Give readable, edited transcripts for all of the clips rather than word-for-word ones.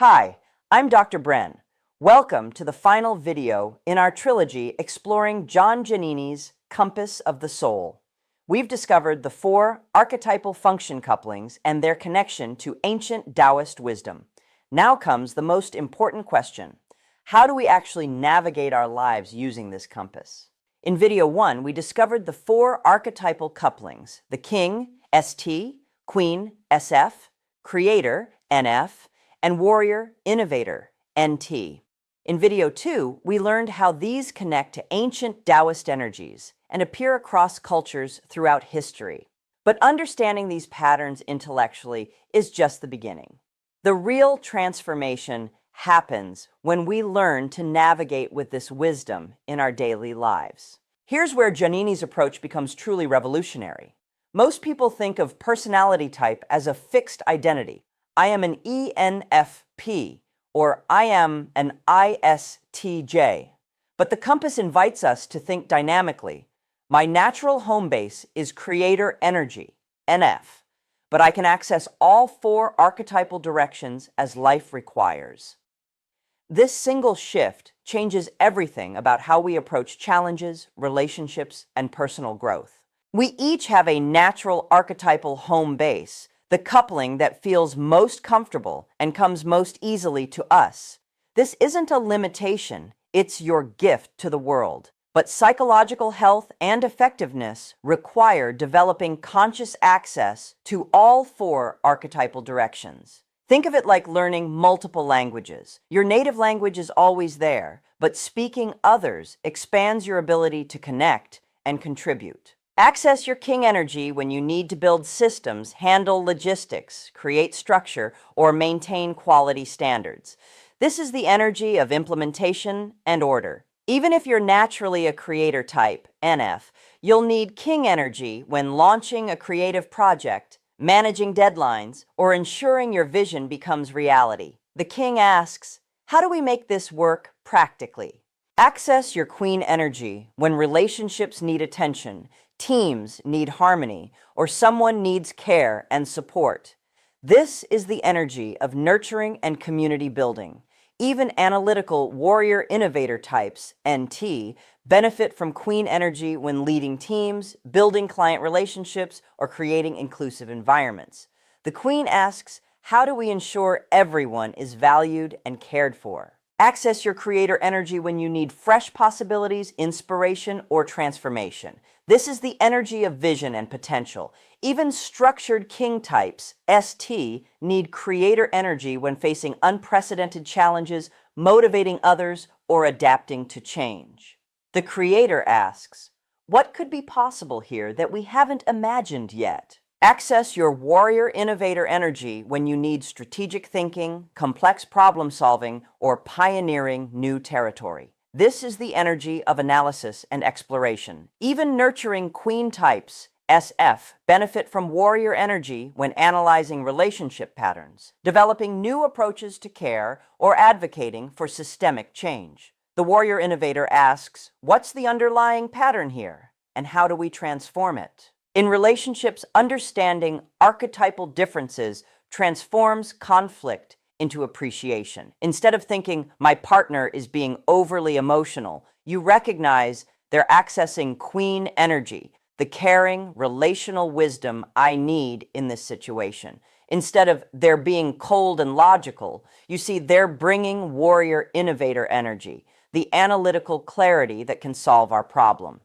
Hi, I'm Dr. Bren. Welcome to the final video in our trilogy exploring John Giannini's Compass of the Soul. We've discovered the 4 archetypal function couplings and their connection to ancient Taoist wisdom. Now comes the most important question. How do we actually navigate our lives using this compass? In video 1, we discovered the 4 archetypal couplings: the King, ST, Queen, SF, Creator, NF, and Warrior, Innovator, NT. In video 2, we learned how these connect to ancient Taoist energies and appear across cultures throughout history. But understanding these patterns intellectually is just the beginning. The real transformation happens when we learn to navigate with this wisdom in our daily lives. Here's where Giannini's approach becomes truly revolutionary. Most people think of personality type as a fixed identity. I am an ENFP, or I am an ISTJ. But the compass invites us to think dynamically. My natural home base is creator energy, NF, but I can access all 4 archetypal directions as life requires. This single shift changes everything about how we approach challenges, relationships, and personal growth. We each have a natural archetypal home base, the coupling that feels most comfortable and comes most easily to us. This isn't a limitation, it's your gift to the world. But psychological health and effectiveness require developing conscious access to all 4 archetypal directions. Think of it like learning multiple languages. Your native language is always there, but speaking others expands your ability to connect and contribute. Access your King energy when you need to build systems, handle logistics, create structure, or maintain quality standards. This is the energy of implementation and order. Even if you're naturally a creator type, NF, you'll need King energy when launching a creative project, managing deadlines, or ensuring your vision becomes reality. The King asks, how do we make this work practically? Access your Queen energy when relationships need attention, teams need harmony, or someone needs care and support. This is the energy of nurturing and community building. Even analytical warrior innovator types, NT, benefit from Queen energy when leading teams, building client relationships, or creating inclusive environments. The Queen asks, how do we ensure everyone is valued and cared for? Access your creator energy when you need fresh possibilities, inspiration, or transformation. This is the energy of vision and potential. Even structured King types, ST, need creator energy when facing unprecedented challenges, motivating others, or adapting to change. The Creator asks, what could be possible here that we haven't imagined yet? Access your warrior innovator energy when you need strategic thinking, complex problem solving, or pioneering new territory. This is the energy of analysis and exploration. Even nurturing Queen types, SF, benefit from warrior energy when analyzing relationship patterns, developing new approaches to care, or advocating for systemic change. The warrior innovator asks, what's the underlying pattern here, and how do we transform it? In relationships, understanding archetypal differences transforms conflict into appreciation. Instead of thinking, my partner is being overly emotional, you recognize they're accessing Queen energy, the caring, relational wisdom I need in this situation. Instead of they're being cold and logical, you see they're bringing warrior innovator energy, the analytical clarity that can solve our problem.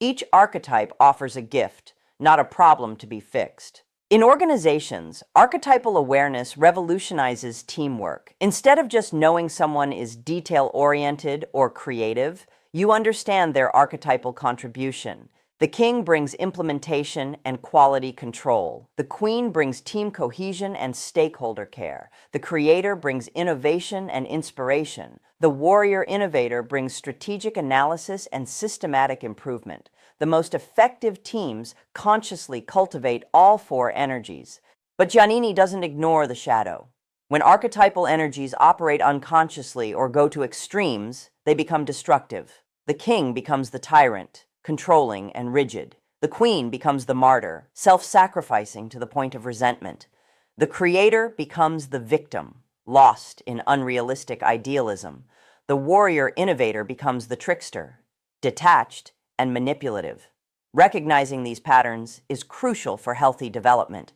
Each archetype offers a gift, not a problem to be fixed. In organizations, archetypal awareness revolutionizes teamwork. Instead of just knowing someone is detail-oriented or creative, you understand their archetypal contribution. The King brings implementation and quality control. The Queen brings team cohesion and stakeholder care. The Creator brings innovation and inspiration. The Warrior Innovator brings strategic analysis and systematic improvement. The most effective teams consciously cultivate all 4 energies. But Giannini doesn't ignore the shadow. When archetypal energies operate unconsciously or go to extremes, they become destructive. The King becomes the tyrant, controlling and rigid. The Queen becomes the martyr, self-sacrificing to the point of resentment. The Creator becomes the victim, lost in unrealistic idealism. The warrior innovator becomes the trickster, detached and manipulative. Recognizing these patterns is crucial for healthy development.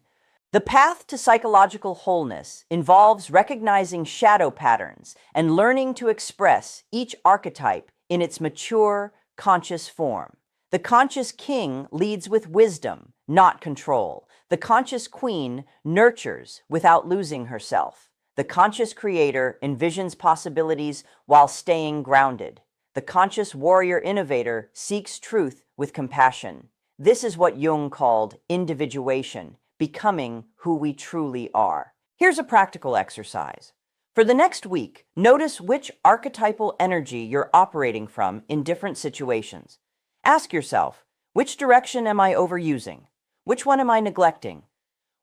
The path to psychological wholeness involves recognizing shadow patterns and learning to express each archetype in its mature, conscious form. The conscious king leads with wisdom, not control. The conscious queen nurtures without losing herself. The conscious creator envisions possibilities while staying grounded. The conscious warrior innovator seeks truth with compassion. This is what Jung called individuation, becoming who we truly are. Here's a practical exercise. For the next week, notice which archetypal energy you're operating from in different situations. Ask yourself, which direction am I overusing? Which one am I neglecting?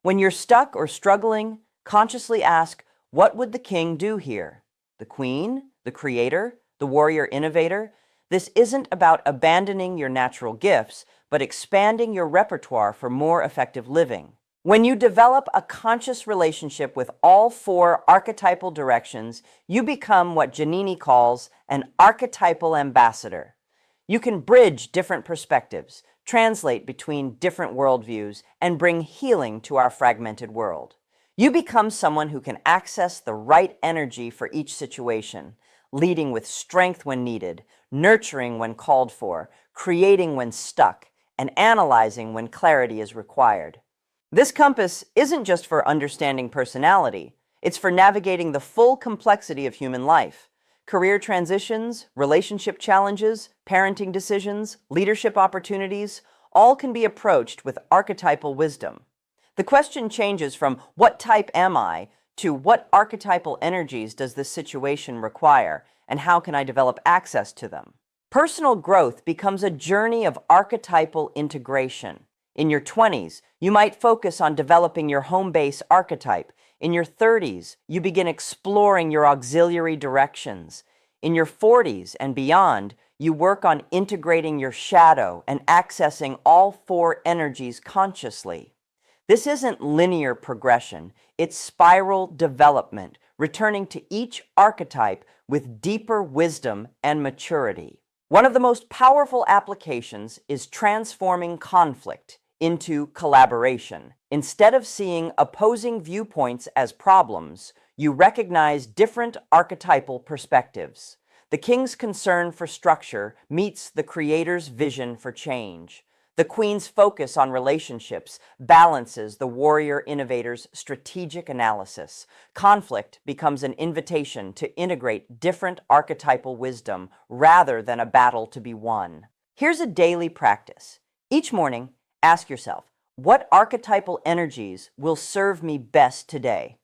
When you're stuck or struggling, consciously ask, what would the king do here? The queen? The creator? The warrior innovator? This isn't about abandoning your natural gifts, but expanding your repertoire for more effective living. When you develop a conscious relationship with all four archetypal directions, you become what Giannini calls an archetypal ambassador. You can bridge different perspectives, translate between different worldviews, and bring healing to our fragmented world. You become someone who can access the right energy for each situation, leading with strength when needed, nurturing when called for, creating when stuck, and analyzing when clarity is required. This compass isn't just for understanding personality, it's for navigating the full complexity of human life. Career transitions, relationship challenges, parenting decisions, leadership opportunities, all can be approached with archetypal wisdom. The question changes from what type am I to what archetypal energies does this situation require and how can I develop access to them? Personal growth becomes a journey of archetypal integration. In your 20s, you might focus on developing your home base archetype. In your 30s, you begin exploring your auxiliary directions. In your 40s and beyond, you work on integrating your shadow and accessing all four energies consciously. This isn't linear progression, it's spiral development, returning to each archetype with deeper wisdom and maturity. One of the most powerful applications is transforming conflict into collaboration. Instead of seeing opposing viewpoints as problems, you recognize different archetypal perspectives. The king's concern for structure meets the creator's vision for change. The queen's focus on relationships balances the warrior innovator's strategic analysis. Conflict becomes an invitation to integrate different archetypal wisdom rather than a battle to be won. Here's a daily practice. Each morning, ask yourself, what archetypal energies will serve me best today?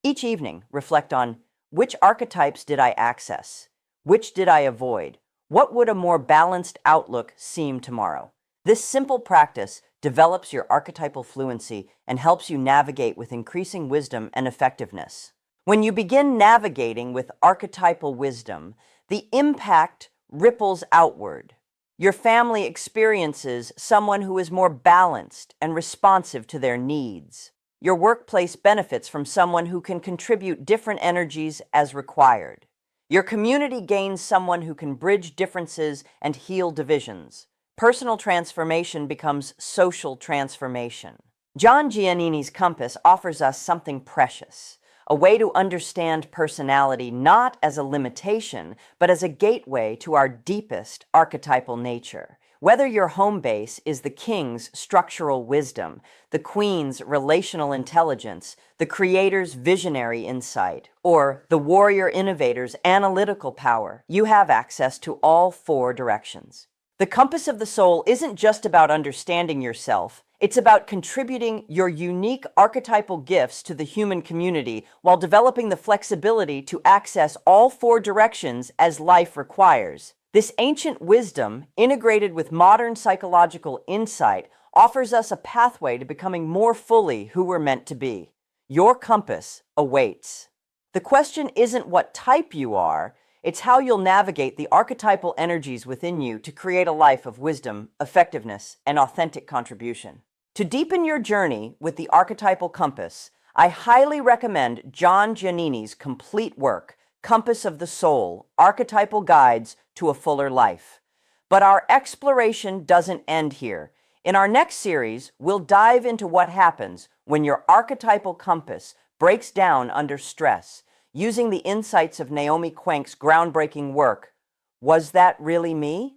Each evening, reflect on which archetypes did I access? Which did I avoid? What would a more balanced outlook seem tomorrow? This simple practice develops your archetypal fluency and helps you navigate with increasing wisdom and effectiveness. When you begin navigating with archetypal wisdom, the impact ripples outward. Your family experiences someone who is more balanced and responsive to their needs. Your workplace benefits from someone who can contribute different energies as required. Your community gains someone who can bridge differences and heal divisions. Personal transformation becomes social transformation. John Giannini's compass offers us something precious, a way to understand personality not as a limitation, but as a gateway to our deepest archetypal nature. Whether your home base is the king's structural wisdom, the queen's relational intelligence, the creator's visionary insight, or the warrior innovator's analytical power, you have access to all four directions. The compass of the soul isn't just about understanding yourself, it's about contributing your unique archetypal gifts to the human community while developing the flexibility to access all four directions as life requires. This ancient wisdom, integrated with modern psychological insight, offers us a pathway to becoming more fully who we're meant to be. Your compass awaits. The question isn't what type you are, it's how you'll navigate the archetypal energies within you to create a life of wisdom, effectiveness, and authentic contribution. To deepen your journey with the archetypal compass, I highly recommend John Giannini's complete work, Compass of the Soul, Archetypal Guides to a Fuller Life. But our exploration doesn't end here. In our next series, we'll dive into what happens when your archetypal compass breaks down under stress, using the insights of Naomi Quank's groundbreaking work, Was That Really Me?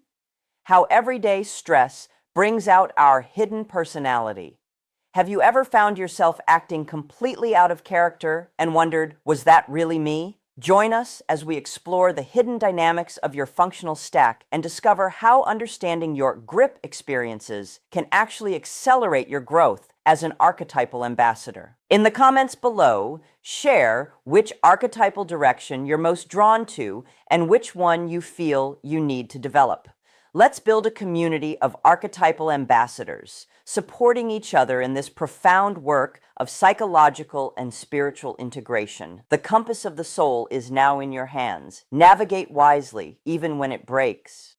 How everyday stress brings out our hidden personality. Have you ever found yourself acting completely out of character and wondered, was that really me? Join us as we explore the hidden dynamics of your functional stack and discover how understanding your grip experiences can actually accelerate your growth as an archetypal ambassador. In the comments below, share which archetypal direction you're most drawn to and which one you feel you need to develop. Let's build a community of archetypal ambassadors, supporting each other in this profound work of psychological and spiritual integration. The compass of the soul is now in your hands. Navigate wisely, even when it breaks.